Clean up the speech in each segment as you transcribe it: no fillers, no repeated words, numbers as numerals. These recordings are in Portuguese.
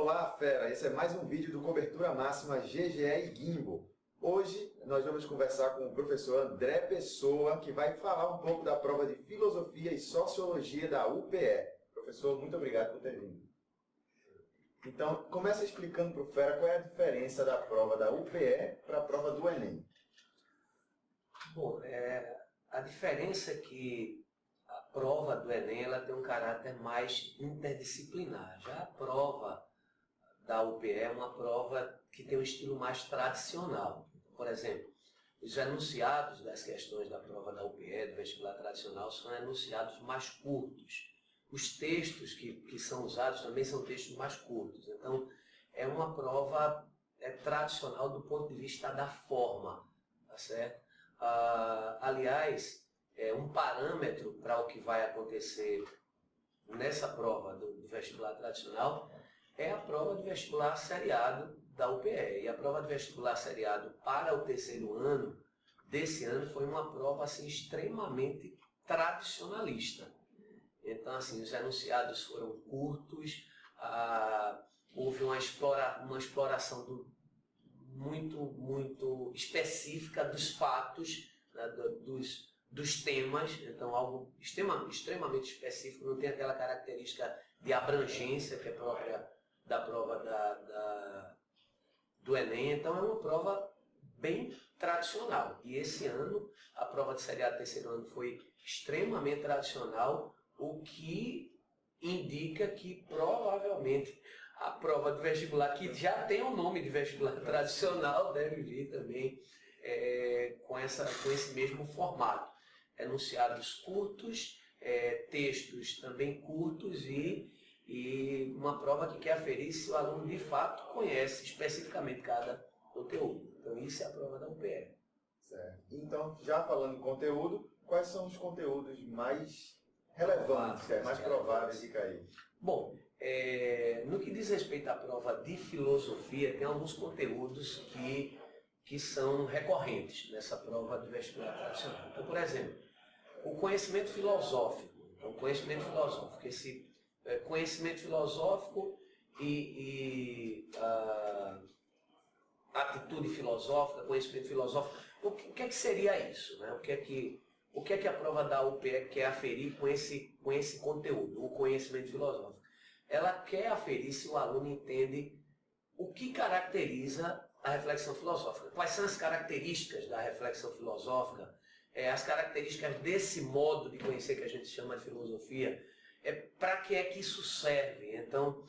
Olá, fera! Esse é mais um vídeo do Cobertura Máxima GGE e Gimbal. Hoje nós vamos conversar com o professor André Pessoa, que vai falar um pouco da prova de Filosofia e Sociologia da UPE. Professor, muito obrigado por ter vindo. Então, começa explicando para o fera qual é a diferença da prova da UPE para a prova do Enem. Bom, a diferença é que a prova do Enem ela tem um caráter mais interdisciplinar. Já a prova da UPE é uma prova que tem um estilo mais tradicional. Por exemplo, os enunciados das questões da prova da UPE, do vestibular tradicional, são enunciados mais curtos. Os textos que são usados também são textos mais curtos. Então, é uma prova tradicional do ponto de vista da forma, tá certo? Aliás, um parâmetro para o que vai acontecer nessa prova do vestibular tradicional é a prova do vestibular seriado da UPE. E a prova do vestibular seriado para o terceiro ano desse ano foi uma prova assim, extremamente tradicionalista. Então, assim, os enunciados foram curtos, houve uma exploração muito específica dos fatos, né, dos temas, então algo extremamente específico, não tem aquela característica de abrangência que é própria da prova do Enem. Então é uma prova bem tradicional. E esse ano, a prova de seriado terceiro ano foi extremamente tradicional, o que indica que provavelmente a prova do vestibular, que já tem o nome de vestibular tradicional, deve vir também com esse mesmo formato. Enunciados curtos, textos também curtos e uma prova que quer aferir se o aluno de fato conhece especificamente cada conteúdo. Então isso é a prova da UPE. Certo. Então, já falando em conteúdo, quais são os conteúdos mais relevantes, mais prováveis de cair? Bom, no que diz respeito à prova de filosofia, tem alguns conteúdos que são recorrentes nessa prova do vestibular tradicional. Então, por exemplo, o conhecimento filosófico. Então, conhecimento filosófico e atitude filosófica, conhecimento filosófico. O que é que seria isso, né? O que é que a prova da UPE quer aferir com esse conteúdo, o conhecimento filosófico? Ela quer aferir se o aluno entende o que caracteriza a reflexão filosófica. Quais são as características da reflexão filosófica, as características desse modo de conhecer que a gente chama de filosofia, para que é que isso serve? Então,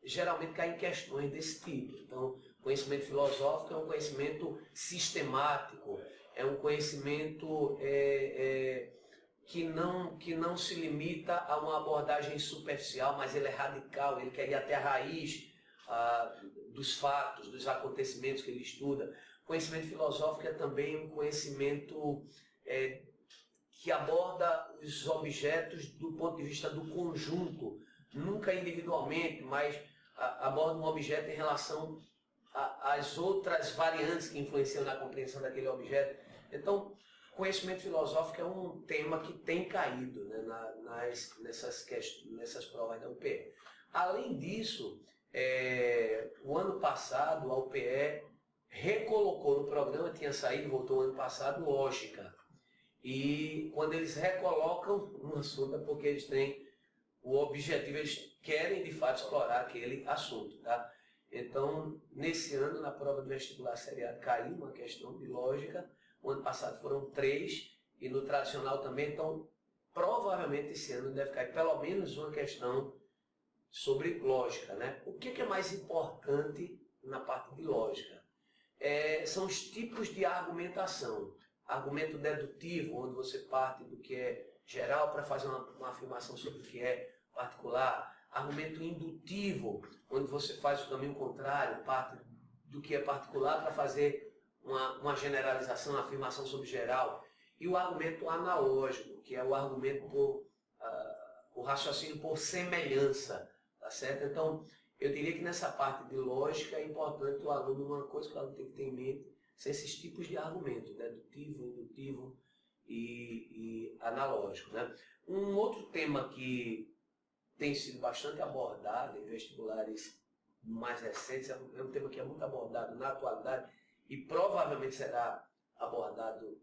geralmente caem questões desse tipo. Então, conhecimento filosófico é um conhecimento sistemático, é um conhecimento que não se limita a uma abordagem superficial, mas ele é radical, ele quer ir até a raiz dos fatos, dos acontecimentos que ele estuda. Conhecimento filosófico é também um conhecimento que aborda os objetos do ponto de vista do conjunto, nunca individualmente, mas aborda um objeto em relação às outras variantes que influenciam na compreensão daquele objeto. Então, conhecimento filosófico é um tema que tem caído, né, nessas provas da UPE. Além disso, o ano passado a UPE recolocou no programa, tinha saído, voltou ano passado, lógica. E quando eles recolocam um assunto é porque eles têm o objetivo, eles querem de fato explorar aquele assunto, tá? Então, nesse ano, na prova do vestibular seriado, caiu uma questão de lógica. O ano passado foram 3, e no tradicional também. Então, provavelmente esse ano deve cair pelo menos uma questão sobre lógica, né? O que é mais importante na parte de lógica? São os tipos de argumentação. Argumento dedutivo, onde você parte do que é geral para fazer uma afirmação sobre o que é particular. Argumento indutivo, onde você faz o caminho contrário, parte do que é particular para fazer uma generalização, uma afirmação sobre geral. E o argumento analógico, que é o argumento o raciocínio por semelhança, tá certo? Então, eu diria que nessa parte de lógica é importante o aluno, uma coisa que o aluno tem que ter em mente, são esses tipos de argumentos, dedutivo, indutivo e analógico, né? Um outro tema que tem sido bastante abordado em vestibulares mais recentes, é um tema que é muito abordado na atualidade e provavelmente será abordado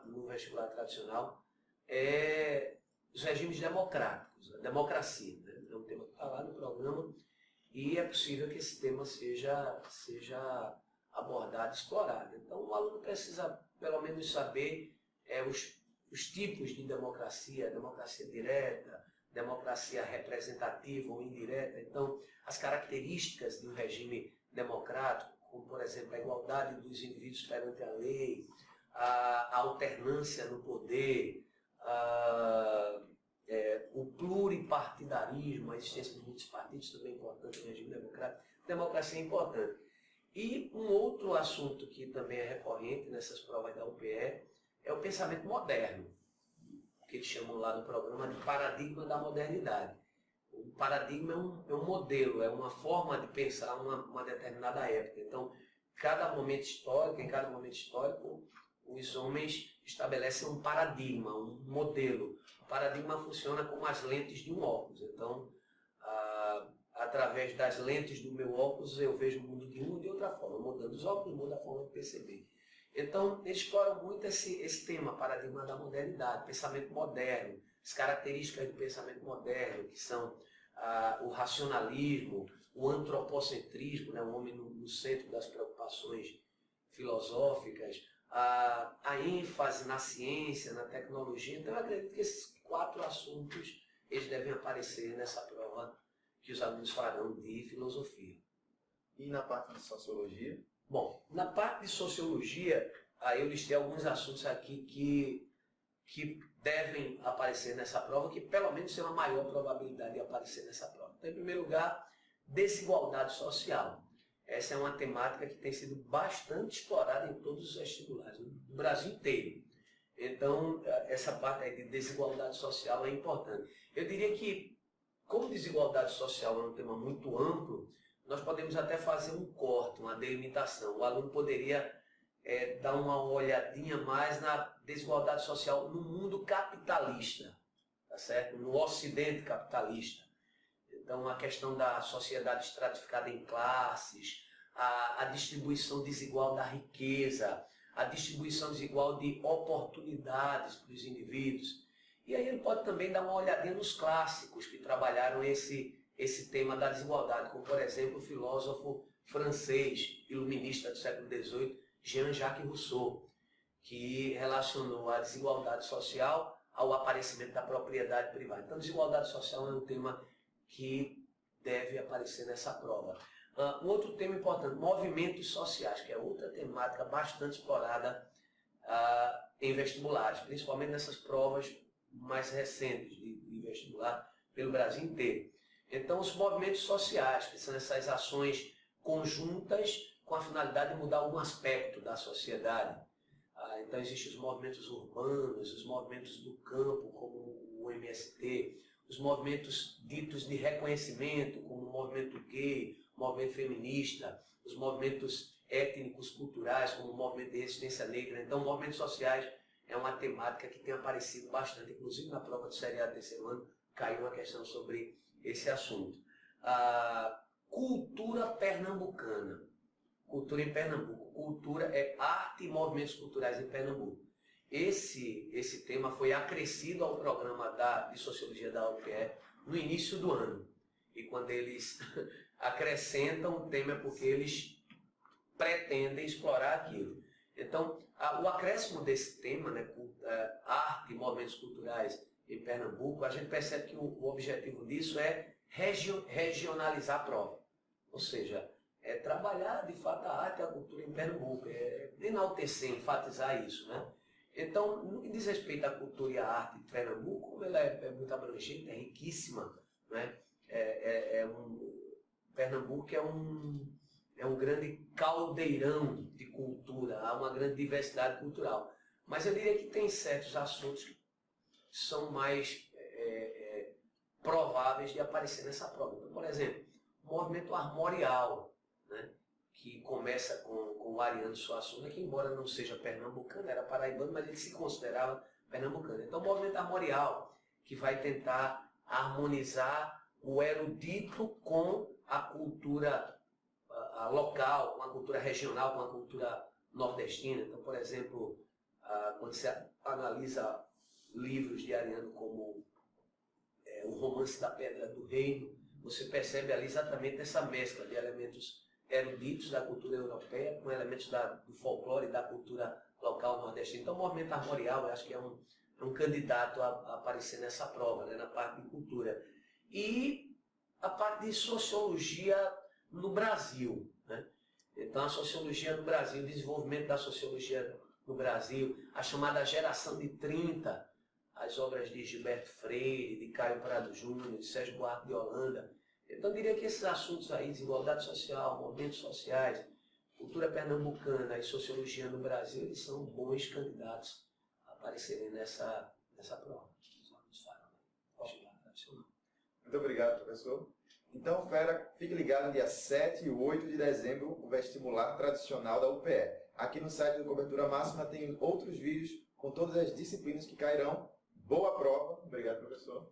no vestibular tradicional, é os regimes democráticos, a democracia. Né? É um tema que está lá no programa e é possível que esse tema seja abordado, explorado. Então o aluno precisa pelo menos saber os tipos de democracia direta, democracia representativa ou indireta. Então, as características de um regime democrático, como, por exemplo, a igualdade dos indivíduos perante a lei, a alternância no poder, o pluripartidarismo, a existência de muitos partidos também é importante no regime democrático. Democracia é importante. E um outro assunto que também é recorrente nessas provas da UPE é o pensamento moderno, que eles chamam lá no programa de paradigma da modernidade. O paradigma é um modelo, é uma forma de pensar uma determinada época. Então, em cada momento histórico, os homens estabelecem um paradigma, um modelo. O paradigma funciona como as lentes de um óculos. Então, através das lentes do meu óculos, eu vejo o mundo de uma e de outra forma. Mudando os óculos, muda a forma de perceber. Então, eles exploram muito esse tema, paradigma da modernidade, pensamento moderno, as características do pensamento moderno, que são o racionalismo, o antropocentrismo, né, o homem no centro das preocupações filosóficas, a ênfase na ciência, na tecnologia. Então, eu acredito que esses 4 assuntos eles devem aparecer nessa prova que os alunos farão de filosofia. E na parte de sociologia? Bom, na parte de sociologia, eu listei alguns assuntos aqui que devem aparecer nessa prova, que pelo menos tem uma maior probabilidade de aparecer nessa prova. Então, em primeiro lugar, desigualdade social. Essa é uma temática que tem sido bastante explorada em todos os vestibulares, no Brasil inteiro. Então, essa parte aí de desigualdade social é importante. Eu diria que, como desigualdade social é um tema muito amplo, nós podemos até fazer um corte, uma delimitação. O aluno poderia dar uma olhadinha mais na desigualdade social no mundo capitalista, tá certo? No ocidente capitalista. Então, a questão da sociedade estratificada em classes, a distribuição desigual da riqueza, a distribuição desigual de oportunidades para os indivíduos. E aí ele pode também dar uma olhadinha nos clássicos que trabalharam esse tema da desigualdade, como, por exemplo, o filósofo francês, iluminista do século XVIII, Jean-Jacques Rousseau, que relacionou a desigualdade social ao aparecimento da propriedade privada. Então, desigualdade social é um tema que deve aparecer nessa prova. Um outro tema importante, movimentos sociais, que é outra temática bastante explorada em vestibulares, principalmente nessas provas mais recentes de vestibular pelo Brasil inteiro. Então, os movimentos sociais, que são essas ações conjuntas com a finalidade de mudar algum aspecto da sociedade. Então, existem os movimentos urbanos, os movimentos do campo, como o MST, os movimentos ditos de reconhecimento, como o movimento gay, o movimento feminista, os movimentos étnicos, culturais, como o movimento de resistência negra. Então, movimentos sociais é uma temática que tem aparecido bastante, inclusive na prova do seriado terceiro ano, caiu uma questão sobre esse assunto. Cultura pernambucana. Cultura em Pernambuco. Cultura é arte e movimentos culturais em Pernambuco. Esse tema foi acrescido ao programa de Sociologia da UPE no início do ano. E quando eles acrescentam o tema é porque eles pretendem explorar aquilo. Então, o acréscimo desse tema, né, arte e movimentos culturais em Pernambuco, a gente percebe que o objetivo disso é regionalizar a prova. Ou seja, é trabalhar de fato a arte e a cultura em Pernambuco, enaltecer, enfatizar isso, né? Então, no que diz respeito à cultura e à arte de Pernambuco, como ela é muito abrangente, é riquíssima, né? Pernambuco é um grande caldeirão de cultura, há uma grande diversidade cultural. Mas eu diria que tem certos assuntos que são mais prováveis de aparecer nessa prova. Então, por exemplo, o movimento armorial, né, que começa com o Ariano Suassuna, que embora não seja pernambucano, era paraibano, mas ele se considerava pernambucano. Então, o movimento armorial, que vai tentar harmonizar o erudito com a cultura local, com a cultura regional, com a cultura nordestina. Então, por exemplo, quando você analisa livros de Ariano como O Romance da Pedra do Reino, você percebe ali exatamente essa mescla de elementos eruditos da cultura europeia com elementos do folclore e da cultura local nordestina. Então, o movimento armorial, eu acho que é um candidato a aparecer nessa prova, né, na parte de cultura. E a parte de sociologia no Brasil, né? Então, a sociologia no Brasil, o desenvolvimento da sociologia no Brasil, a chamada geração de 30, as obras de Gilberto Freire, de Caio Prado Júnior, de Sérgio Buarque de Holanda. Então, eu diria que esses assuntos aí, desigualdade social, movimentos sociais, cultura pernambucana e sociologia no Brasil, eles são bons candidatos a aparecerem nessa prova. Muito obrigado, professor. Então, fera, fique ligado, dia 7 e 8 de dezembro, o vestibular tradicional da UPE. Aqui no site do Cobertura Máxima tem outros vídeos com todas as disciplinas que cairão. Boa prova. Obrigado, professor.